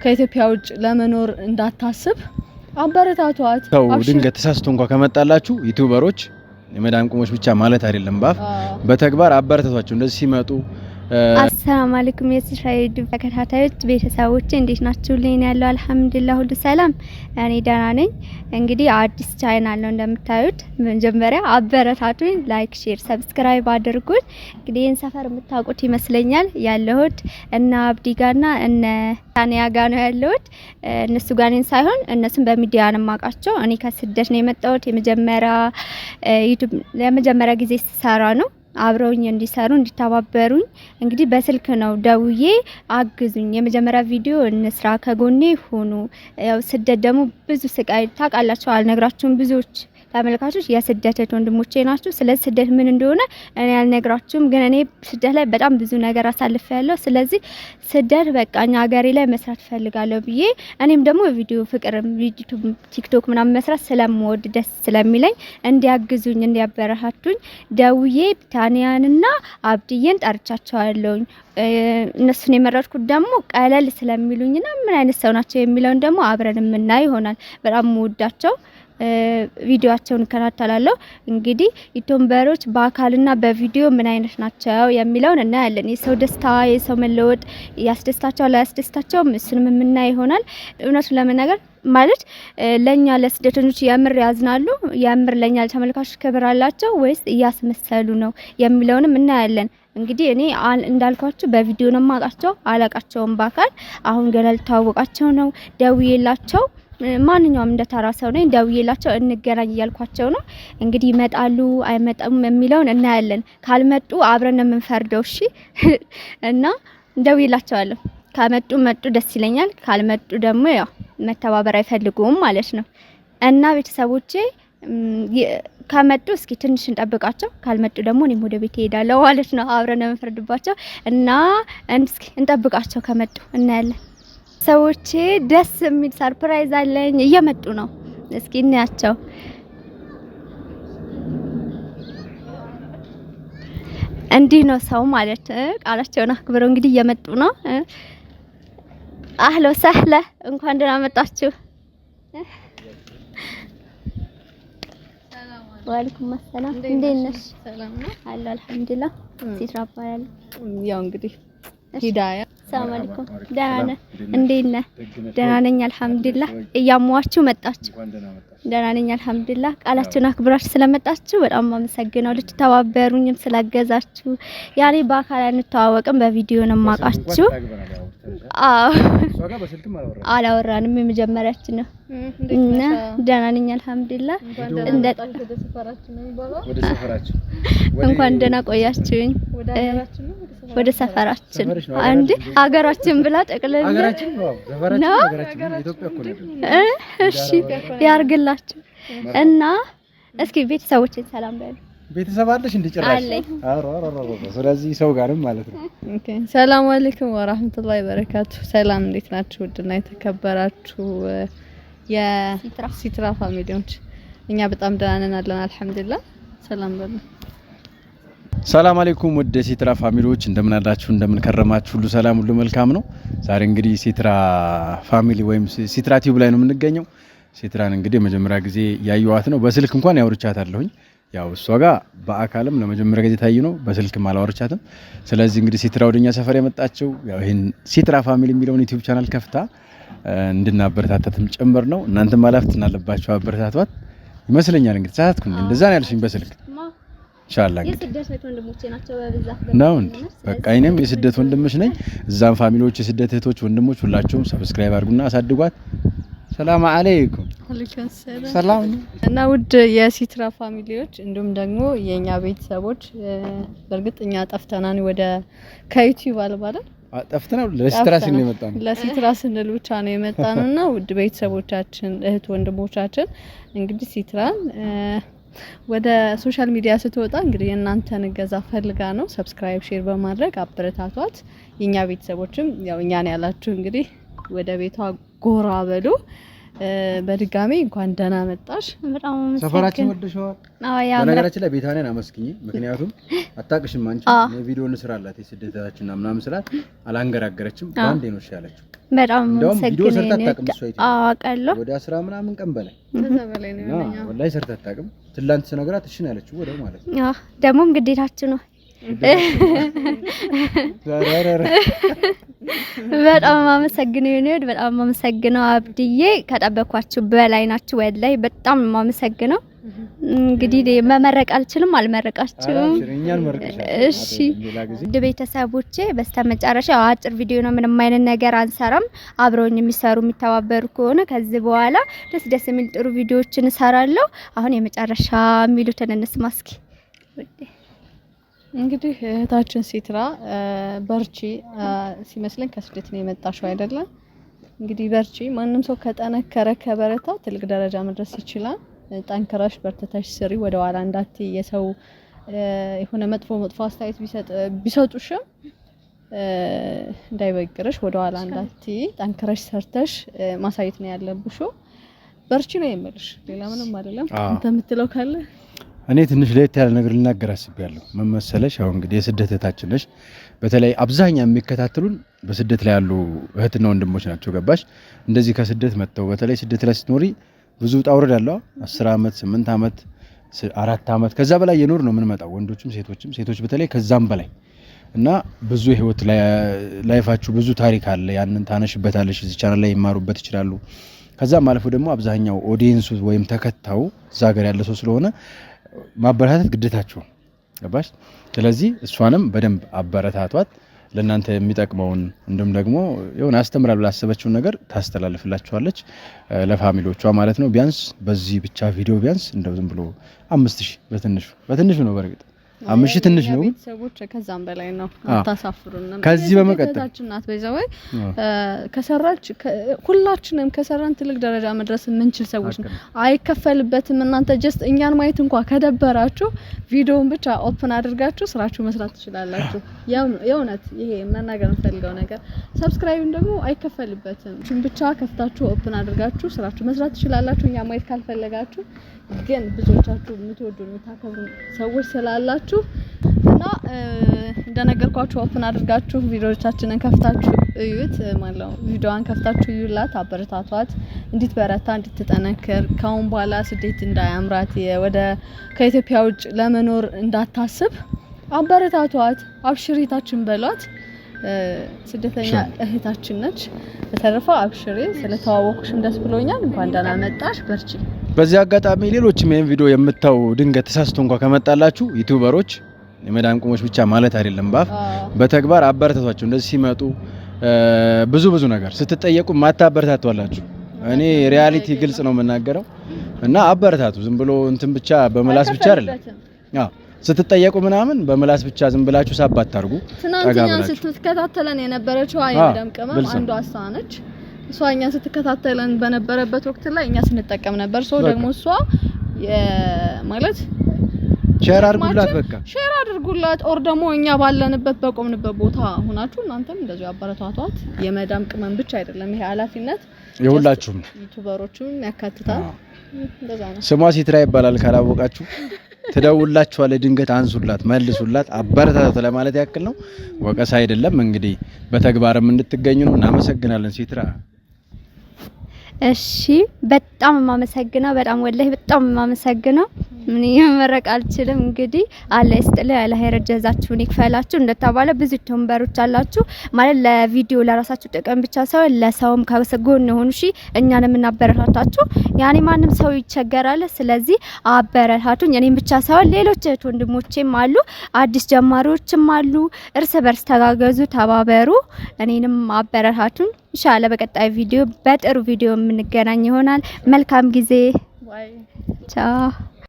ከኢትዮጵያ ውጭ ለመኖር እንዳታስብ አበረታቷት። ሰው ድንገት ተሳስቶ እንኳን ከመጣላችሁ ዩቲዩበሮች የመዳን ቁሞች ብቻ ማለት አይደለም ባፍ በተግባር አበረታቷቸው እንደዚህ ሲመጡ አሰላሙ አለይኩም የስራይድ ተከታታዮች ቤተሰቦቼ እንዴት ናችሁልኝ? ያለው አልሐምዱሊላህ ሁሉ ሰላም እኔ ደህና ነኝ። እንግዲህ አዲስ ቻናል ነው እንደምታዩት። መጀመሪያ አበረታቱኝ፣ ላይክ፣ ሼር፣ ሰብስክራይብ አድርጉኝ። እንግዲህ ይሄን ሰፈር የምታውቁት ይመስለኛል ያለሁት እና አብዲ ጋርና እነ ታኒያ ጋር ነው ያለሁት። እነሱ ጋር ነኝ ሳይሆን እነሱን በሚዲያ ነው የማውቃቸው። እኔ ከስደት ነው የመጣሁት። የመጀመሪያ ጊዜ ስሰራ ነው አብረውኝ እንዲሰሩ እንዲተባበሩኝ እንግዲህ በስልክ ነው ደውዬ አግዙኝ፣ የመጀመሪያ ቪዲዮ እንስራ፣ ከጎኔ ሆኑ። ያው ስደት ደግሞ ብዙ ስቃይ ታውቃላችሁ፣ አልነግራችሁም። ብዙዎች ተመልካቾች የስደት ወንድሞቼ ናችሁ። ስለዚህ ስደት ምን እንደሆነ እኔ አልነግራችሁም፣ ግን እኔ ስደት ላይ በጣም ብዙ ነገር አሳልፌያለሁ። ስለዚህ ስደት በቃኛ ሀገሬ ላይ መስራት ፈልጋለሁ ብዬ እኔም ደግሞ ቪዲዮ ፍቅርም ዩቲዩብ ቲክቶክ ምናምን መስራት ስለምወድ ደስ ስለሚለኝ እንዲያግዙኝ እንዲያበረታቱኝ ደውዬ ታኒያንና አብዲዬን ጠርቻቸዋለሁ። እነሱን የመረጥኩት ደግሞ ቀለል ስለሚሉኝና ምን አይነት ሰው ናቸው የሚለውን ደግሞ አብረን የምናይ ይሆናል። በጣም የምወዳቸው ቪዲዮአቸውን እከታተላለሁ። እንግዲህ ዩቲዩበሮች በአካልና በቪዲዮ ምን አይነት ናቸው የሚለውን እናያለን። የሰው ደስታ የሰው መለወጥ ያስደስታቸው ያስደስታቸው እሱንም የምናይ ይሆናል። እውነቱን ለመናገር ማለት ለኛ ለስደተኞች የምር ያዝናሉ፣ የምር ለኛ ተመልካቾች ክብር አላቸው ወይስ እያስመሰሉ ነው የሚለውንም እናያለን። እንግዲህ እኔ እንዳልኳችሁ በቪዲዮ ነው ማቃቸው፣ አላቃቸውም በአካል አሁን ገና ልታወቃቸው ነው። ደውዬላቸው ማንኛውም እንደተራሰው ነው ደውዬላቸው እንገናኝ እያልኳቸው ነው። እንግዲህ ይመጣሉ አይመጣም የሚለውን እናያለን። ካልመጡ አብረን የምንፈርደው እሺ። እና ደውዬላቸዋለሁ። ከመጡ መጡ ደስ ይለኛል፣ ካልመጡ ደግሞ ያው መተባበር አይፈልጉም ማለት ነው። እና ቤተሰቦቼ ከመጡ እስኪ ትንሽ እንጠብቃቸው፣ ካልመጡ ደግሞ እኔም ወደ ቤት እሄዳለሁ ማለት ነው። አብረን የምንፈርድባቸው እና እስኪ እንጠብቃቸው፣ ከመጡ እናያለን። ሰዎቼ ደስ የሚል ሰርፕራይዝ አለኝ፣ እየመጡ ነው። እስኪ እናያቸው። እንዲህ ነው ሰው ማለት ቃላቸውን አክብረው እንግዲህ እየመጡ ነው። አህሎ ሰህለ እንኳን ደህና መጣችሁ። ወአለይኩም ሰላም። እንዴት ነሽ? ሰላም ነው አለ አልሐምዱሊላህ። ሲትራ ባያል ያው እንግዲህ ሂዳያ ሰላም አለይኩም። ደህና ነህ? እንዴት ነህ? ደህና ነኝ አልሐምዱሊላህ። እያሟችሁ መጣችሁ? ደህና ነኝ አልሐምዱሊላህ። ቃላችሁን አክብራችሁ ስለመጣችሁ በጣም አመሰግናለሁ። ልትተባበሩኝም ስላገዛችሁ። ያኔ በአካል አንተዋወቅም፣ በቪዲዮ ነው የማውቃችሁ። አዎ አላወራንም፣ የመጀመሪያችን ነው እና ደህና ነኝ አልሐምዱሊላህ። ወደ ሰፈራችን እንኳን ደህና ቆያችሁኝ። ወደ ሰፈራችን አንድ ሀገራችን ብላ ጠቅለል ሀገራችን ነው ኢትዮጵያ እኮ ነው። እሺ ያርግላችሁ። እና እስኪ ቤተሰቦችን ሰላም በሉ። ቤተሰብ አለሽ እንድጨራሽ? ስለዚህ ሰው ጋርም ማለት ነው። ኦኬ ሰላም አለይኩም ወራህመቱላሂ ወበረካቱ። ሰላም እንዴት ናችሁ? ውድና የተከበራችሁ የሲትራ ፋሚሊዎች፣ እኛ በጣም ደህና ነን አለን አልሐምዱሊላህ። ሰላም በሉ። ሰላም አለይኩም ወደ ሲትራ ፋሚሊዎች እንደምን አላችሁ? እንደምን ከረማችሁ? ሁሉ ሰላም ሁሉ መልካም ነው። ዛሬ እንግዲህ ሲትራ ፋሚሊ ወይም ሲትራ ቲዩብ ላይ ነው የምንገኘው። ሲትራን እንግዲህ መጀመሪያ ጊዜ ያዩዋት ነው። በስልክ እንኳን ያወርቻታለሁኝ። ያው እሷ ጋር በአካልም ለመጀመሪያ ጊዜ ታዩ ነው፣ በስልክም አላወርቻትም። ስለዚህ እንግዲህ ሲትራ ወደኛ ሰፈር የመጣችው ያው ይሄን ሲትራ ፋሚሊ የሚለውን ዩቲዩብ ቻናል ከፍታ እንድናበረታታትም ጭምር ነው። እናንተም ማለፍት እናለባችሁ አበረታቷት ይመስለኛል። እንግዲህ ተሳትኩኝ እንደዛ ነው ያልሽኝ በስልክ ኢንሻአላህ የስደት ወንድሞቼ ናቸው በብዛት ነው እንዴ? በቃ እኔም የስደት ወንድምሽ ነኝ። እዛም ፋሚሊዎች የስደት እህቶች ወንድሞች ሁላችሁም ሰብስክራይብ አድርጉና አሳድጓት። ሰላም አለይኩም። ወአለይኩም ሰላም። ሰላም እና ውድ የሲትራ ፋሚሊዎች እንዲሁም ደግሞ የኛ ቤተሰቦች በእርግጥኛ ጠፍተናን ወደ ከዩቲዩብ አልባለን ጠፍተናል። ለሲትራ ስንል የመጣን ለሲትራ ስንል ብቻ ነው የመጣንና ውድ ቤተሰቦቻችን እህት ወንድሞቻችን እንግዲህ ሲትራን ወደ ሶሻል ሚዲያ ስትወጣ እንግዲህ እናንተን እገዛ ፈልጋ ነው። ሰብስክራይብ ሼር በማድረግ አበረታቷት። የኛ ቤተሰቦችም ያው እኛን ያላችሁ እንግዲህ ወደ ቤቷ ጎራ በሉ። በድጋሚ እንኳን ደህና መጣሽ። በጣም ሰፈራችን ወደሽዋል? አዎ ያ በነገራችን ላይ ቤታኔን አመስግኝ። ምክንያቱም አታውቅሽም አንቺ ቪዲዮ እንስራላት የስደታችንና ምናምን ስላት አላንገራገረችም። ባንዴ ነው ያለችው። በጣም ቪዲዮ ሰርታ አታውቅም እሷ ይተው አውቃለሁ። ወደ 10 ምናምን ቀን በላይ ከዛ በላይ ነው ያለኛ። ወላሂ ሰርታ አታውቅም። ትላንት ስነግራት እሺ ነው ያለችው ወደው ማለት ነው። አዎ ደግሞም ግዴታችሁ ነው። በጣም አመሰግነው የኔ በጣም አመሰግነው አብድዬ ከጠበኳችሁ በላይ ናችሁ። ወላሂ በጣም አመሰግነው። እንግዲህ መመረቅ አልችልም አልመረቃችሁም። እሺ ቤተሰቦቼ በስተመጨረሻ አጭር ቪዲዮ ነው፣ ምንም አይነት ነገር አንሰራም። አብረውኝ የሚሰሩ የሚተባበሩ ከሆነ ከዚህ በኋላ ደስ የሚል ጥሩ ቪዲዮዎችን እሰራለሁ። አሁን የመጨረሻ የሚሉትን እንስማ እስኪ። እንግዲህ እህታችን ሲትራ በርቺ ሲመስለን ከስደት ነው የመጣሽው አይደለም? እንግዲህ በርቺ። ማንም ሰው ከጠነከረ ከበረታ ትልቅ ደረጃ መድረስ ይችላል። ጠንክረሽ በርተታሽ ስሪ፣ ወደ ኋላ እንዳትይ። የሰው የሆነ መጥፎ አስተያየት ቢሰጡሽም እንዳይበግርሽ፣ ወደ ኋላ እንዳትይ። ጠንክረሽ ሰርተሽ ማሳየት ነው ያለብሽ። በርቺ ነው የምልሽ፣ ሌላ ምንም አይደለም። አንተ የምትለው ካለ? እኔ ትንሽ ለየት ያለ ነገር ልናገር አስቤያለሁ። ምን መሰለሽ፣ አሁን እንግዲህ የስደት እህታችን ነሽ። በተለይ አብዛኛው የሚከታተሉን በስደት ላይ ያሉ እህትና ወንድሞች ናቸው። ገባሽ? እንደዚህ ከስደት መጥተው በተለይ ስደት ላይ ስትኖሪ ብዙ ውጣ ውረድ አለው። 10 አመት 8 አመት 4 አመት ከዛ በላይ የኖር ነው የምንመጣው፣ ወንዶችም ሴቶችም። ሴቶች በተለይ ከዛም በላይ እና ብዙ ህይወት ላይፋችሁ ብዙ ታሪክ አለ። ያንን ታነሽበታለሽ። እዚህ ቻናል ላይ ይማሩበት ይችላሉ። ከዛም አልፎ ደግሞ አብዛኛው ኦዲየንሱ ወይም ተከታዩ እዛ ሀገር ያለ ሰው ስለሆነ ማበረታታት ግዴታችሁ ገባሽ? ስለዚህ እሷንም በደንብ አበረታቷት። ለእናንተ የሚጠቅመውን እንዲሁም ደግሞ የሆነ አስተምራለሁ ላሰበችውን ነገር ታስተላልፍላችኋለች ለፋሚሊዎቿ ማለት ነው። ቢያንስ በዚህ ብቻ ቪዲዮ ቢያንስ እንደው ዝም ብሎ 5000 በትንሹ ነው በርግጥ 5000 ትንሽ ነው። ቤተሰቦች ከዛም በላይ ነው። አታሳፍሩንም። ከዚህ በመቀጠል እናት በዛው ከሰራች ሁላችንም ከሰራን ትልቅ ደረጃ መድረስ የምንችል ሰዎች ነው። አይከፈልበትም። እናንተ ጀስት እኛን ማየት እንኳን ከደበራችሁ ቪዲዮውን ብቻ ኦፕን አድርጋችሁ ስራችሁ መስራት ትችላላችሁ። የእውነት ይሄ መናገር እንፈልገው ነገር ሰብስክራይብን ደግሞ አይከፈልበትም። ብቻ ከፍታችሁ ኦፕን አድርጋችሁ ስራችሁ መስራት ትችላላችሁ። እኛ ማየት ካልፈለጋችሁ ግን ብዙዎቻችሁ የምትወዱ የምታከብሩ ሰዎች ስላላችሁ እና እንደነገርኳችሁ ኦፕን አድርጋችሁ ቪዲዮዎቻችንን ከፍታችሁ እዩት ማለት ነው። ቪዲዮዋን ከፍታችሁ እዩላት፣ አበረታቷት፣ እንድትበረታ እንድትጠነክር፣ ካሁን በኋላ ስደት እንዳያምራት ወደ ከኢትዮጵያ ውጭ ለመኖር እንዳታስብ አበረታቷት፣ አብሽሪታችን በሏት። ስደተኛ እህታችን ነች። በተረፈ አብሽሪ። ስለተዋወቅሽም ደስ ብሎኛል። እንኳን ደህና መጣሽ። በርቺ። በዚህ አጋጣሚ ሌሎችም ይሄን ቪዲዮ የምታው ድንገት ተሳስቶ እንኳን ከመጣላችሁ ዩቲዩበሮች የመዳን ቁሞች ብቻ ማለት አይደለም፣ በተግባር አበረታቷቸው። እንደዚህ ሲመጡ ብዙ ነገር ስትጠየቁ ማታበረታቷላችሁ። እኔ ሪያሊቲ ግልጽ ነው የምናገረው እና አበረታቱ። ዝም ብሎ እንትን ብቻ በመላስ ብቻ አይደለም። ስትጠየቁ ምናምን በመላስ ብቻ ዝም ብላችሁ ሳባት ታርጉ። ትናንትና ስትከታተለን የነበረችው የመዳም ቅመም አንዷ እሷ ነች። እሷ እኛን ስትከታተለን በነበረበት ወቅት ላይ እኛ ስንጠቀም ነበር። ሰው ደግሞ እሷ ማለት ሼር አድርጉላት፣ በቃ ሼር አድርጉላት። ኦር ደግሞ እኛ ባለንበት በቆምንበት ቦታ ሆናችሁ እናንተም እንደዚህ አበረታቷት። የመዳም ቅመም ብቻ አይደለም ይሄ ኃላፊነት የሁላችሁም ዩቲዩበሮቹም ያካትታል። እንደዛ ነው። ስሟ ሲትራ ይባላል። ካላወቃችሁ ትደውላችኋል። ድንገት አንሱላት፣ መልሱላት፣ አበረታቷት ለማለት ያክል ነው። ወቀሳ አይደለም። እንግዲህ በተግባርም እንድትገኙ ነው። እናመሰግናለን ሲትራ። እሺ በጣም ማመሰግነው። በጣም ወላሂ በጣም ማመሰግነው። ምን የመረቅ አልችልም። እንግዲህ አላህ ይስጥልህ፣ አላህ ይረጀዛችሁን ይክፈላችሁ። እንደተባለ ብዙ ተንበሮች አላችሁ ማለት ለቪዲዮ ለራሳችሁ ጥቅም ብቻ ሳይሆን ለሰውም ከጎን ሆኑ። እሺ እኛንም እናበረታታችሁ። ያኔ ማንም ሰው ይቸገራል። ስለዚህ አበረታቱኝ። እኔም ብቻ ሳይሆን ሌሎች እህት ወንድሞቼም አሉ፣ አዲስ ጀማሪዎችም አሉ። እርስ በርስ ተጋገዙ፣ ተባበሩ። እኔንም አበረታቱኝ። ኢንሻአላህ በቀጣይ ቪዲዮ በጥሩ ቪዲዮ የምንገናኝ ይሆናል። መልካም ጊዜ። ቻው